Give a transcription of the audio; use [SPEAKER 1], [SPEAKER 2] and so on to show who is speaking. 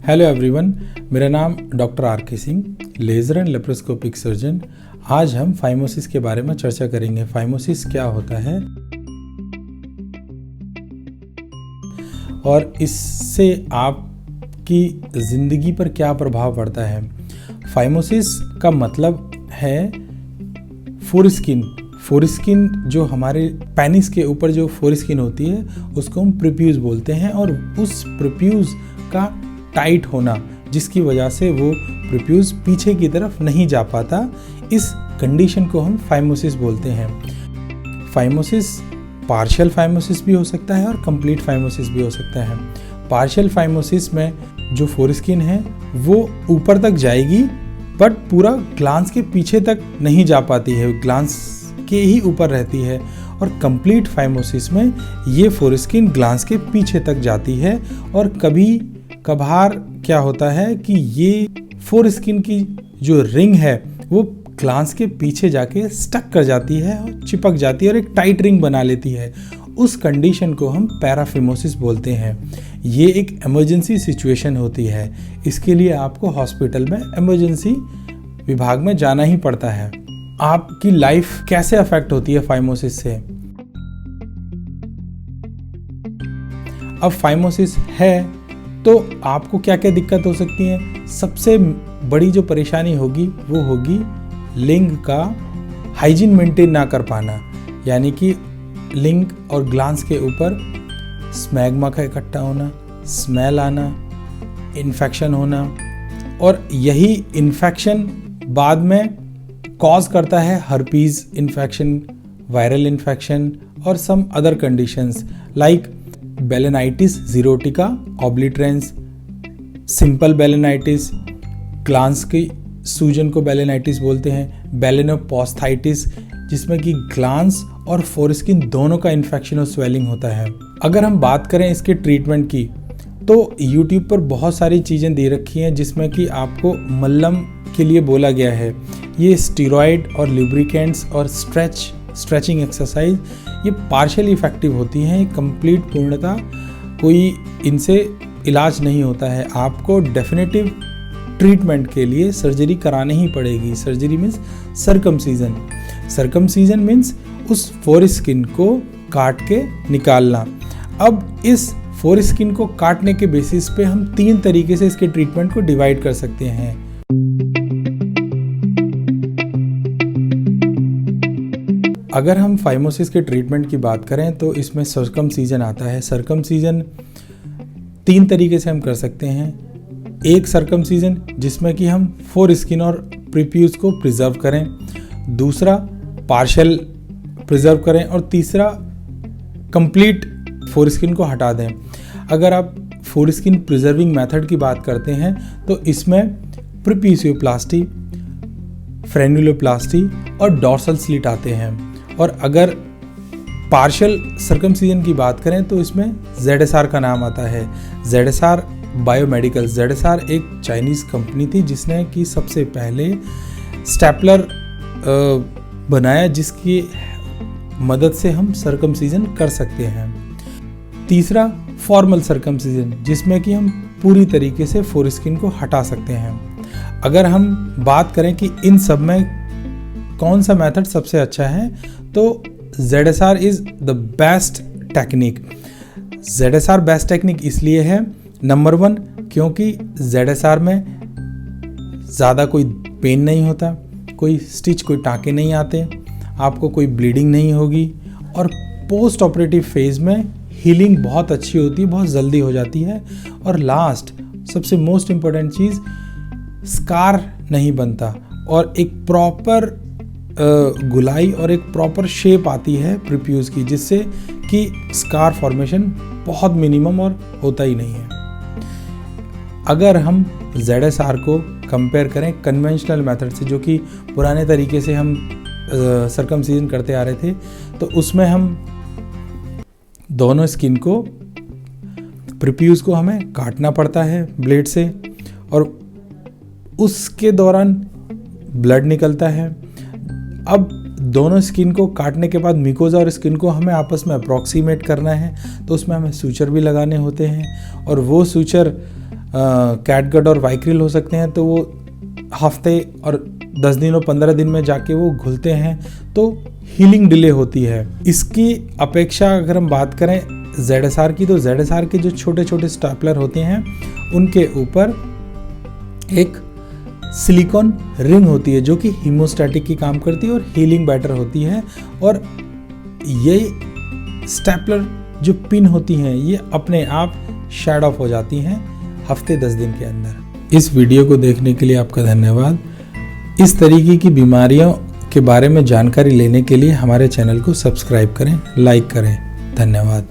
[SPEAKER 1] Hello everyone, मेरा नाम doctor R के Singh, laser and laparoscopic surgeon. आज हम फाइमोसिस के बारे में चर्चा करेंगे। फाइमोसिस क्या होता है और इससे आपकी ज़िंदगी पर क्या प्रभाव पड़ता है। फाइमोसिस का मतलब है फोरस्किन जो हमारे पेनिस के ऊपर जो फोरस्किन होती है उसको हम प्रीप्यूस बोलते हैं, और उस प्रीप्यूस का टाइट होना जिसकी वजह से वो प्रीप्यूस पीछे की तरफ नहीं जा पाता, इस कंडीशन को हम फाइमोसिस बोलते हैं। फाइमोसिस पार्शियल फाइमोसिस भी हो सकता है और कंप्लीट फाइमोसिस भी हो सकता है। पार्शियल फाइमोसिस में जो फोरस्किन है वो ऊपर तक जाएगी बट पूरा ग्लांस के पीछे तक नहीं जा पाती है, ग्लांस के ही ऊपर रहती है। और कंप्लीट फाइमोसिस में ये फोरस्किन ग्लांस के पीछे तक जाती है, और कभी कभार क्या होता है कि ये फोरस्किन की जो रिंग है वो ग्लांस के पीछे जाके स्टक कर जाती है और चिपक जाती है और एक टाइट रिंग बना लेती है। उस कंडीशन को हम पैराफिमोसिस बोलते हैं। ये एक इमरजेंसी सिचुएशन होती है, इसके लिए आपको हॉस्पिटल में इमरजेंसी विभाग में जाना ही पड़ता है। आपकी लाइफ कैसे अफेक्ट होती है फाइमोसिस से? अब फाइमोसिस है तो आपको क्या क्या दिक्कत हो सकती है? सबसे बड़ी जो परेशानी होगी वो होगी लिंग का हाइजीन मेंटेन ना कर पाना, यानी कि लिंग और ग्लांस के ऊपर स्मैग्मा का इकट्ठा होना, स्मेल आना, इन्फेक्शन होना, और यही इन्फेक्शन बाद में कॉज करता है हर्पीज इन्फेक्शन, वायरल इन्फेक्शन और some other conditions like balanitis xerotica obliterans, simple balanitis, glans की सूजन को बेलेनाइटिस बोलते हैं, बेलेनोपोस्थाइटिस जिसमें कि ग्लांस और फोरस्किन दोनों का इन्फेक्शन और स्वेलिंग होता है। अगर हम बात करें इसके ट्रीटमेंट की तो YouTube पर बहुत सारी चीज़ें दे रखी हैं जिसमें कि आपको मल्लम के लिए बोला गया है। ये स्टीरॉयड और लुब्रिकेंट्स और स्ट्रेचिंग एक्सरसाइज ये पार्शियली इफेक्टिव होती हैं। कंप्लीट पूर्णता कोई इनसे इलाज नहीं होता है। आपको डेफिनेटिव ट्रीटमेंट के लिए सर्जरी करानी ही पड़ेगी। सर्जरी मीन्स सर्कमसीजन मीन्स उस फोरस्किन को काट के निकालना। अब इस फोरस्किन को काटने के बेसिस पे हम 3 तरीके से इसके ट्रीटमेंट को डिवाइड कर सकते हैं। अगर हम फाइमोसिस के ट्रीटमेंट की बात करें तो इसमें सर्कमसीजन आता है। सर्कमसीजन 3 तरीके से हम कर सकते हैं। एक सर्कमसीजन जिसमें कि हम फोरस्किन और प्रीप्यूस को प्रिजर्व करें, दूसरा पार्शियल प्रिजर्व करें, और तीसरा कंप्लीट फोरस्किन को हटा दें। अगर आप फोरस्किन प्रिजर्विंग मेथड की बात करते हैं तो इसमें प्रीप्यूसियोप्लास्टी, फ्रेनुलोप्लास्टी और डॉर्सल स्लिट आते हैं। और अगर पार्शियल सर्कमसीजन की बात करें तो इसमें ZSR का नाम आता है। ZSR बायोमेडिकल, ZSR एक चाइनीज़ कंपनी थी जिसने कि सबसे पहले स्टेपलर बनाया जिसकी मदद से हम सर्कमसीजन कर सकते हैं। तीसरा फॉर्मल सर्कमसीजन जिसमें कि हम पूरी तरीके से फोरस्किन को हटा सकते हैं। अगर हम बात करें कि इन सब में कौन सा मेथड सबसे अच्छा है तो ZSR is the best technique. ZSR best technique इसलिए है, नंबर 1 क्योंकि ZSR में ज़्यादा कोई पेन नहीं होता, कोई स्टिच, कोई टाँके नहीं आते, आपको कोई ब्लीडिंग नहीं होगी, और पोस्ट ऑपरेटिव फेज़ में हीलिंग बहुत अच्छी होती है, बहुत जल्दी हो जाती है। और लास्ट सबसे मोस्ट इम्पोर्टेंट चीज़, स्कार नहीं बनता और एक प्रॉपर गुलाई और एक प्रॉपर शेप आती है प्रीप्यूस की, जिससे कि स्कार फॉर्मेशन बहुत मिनिमम और होता ही नहीं है। अगर हम ZSR को कंपेयर करें कन्वेंशनल मेथड से, जो कि पुराने तरीके से हम सर्कमसीजन करते आ रहे थे, तो उसमें हम दोनों स्किन को, प्रीप्यूस को हमें काटना पड़ता है ब्लेड से, और उसके दौरान ब्लड निकलता है। अब दोनों स्किन को काटने के बाद मिकोजा और स्किन को हमें आपस में अप्रॉक्सीमेट करना है, तो उसमें हमें सूचर भी लगाने होते हैं, और वो सूचर कैटगट और वाइक्रिल हो सकते हैं, तो वो हफ्ते और 10 दिन और 15 दिन में जाके वो घुलते हैं, तो हीलिंग डिले होती है। इसकी अपेक्षा अगर हम बात करें ZSR की, तो ZSR के जो छोटे छोटे स्टेपलर होते हैं उनके ऊपर एक सिलिकॉन रिंग होती है जो कि हीमोस्टैटिक की काम करती है और हीलिंग बेटर होती है। और ये स्टेपलर जो पिन होती हैं ये अपने आप शेड ऑफ हो जाती हैं हफ्ते 10 दिन के अंदर। इस वीडियो को देखने के लिए आपका धन्यवाद। इस तरीके की बीमारियों के बारे में जानकारी लेने के लिए हमारे चैनल को सब्सक्राइब करें, लाइक करें। धन्यवाद।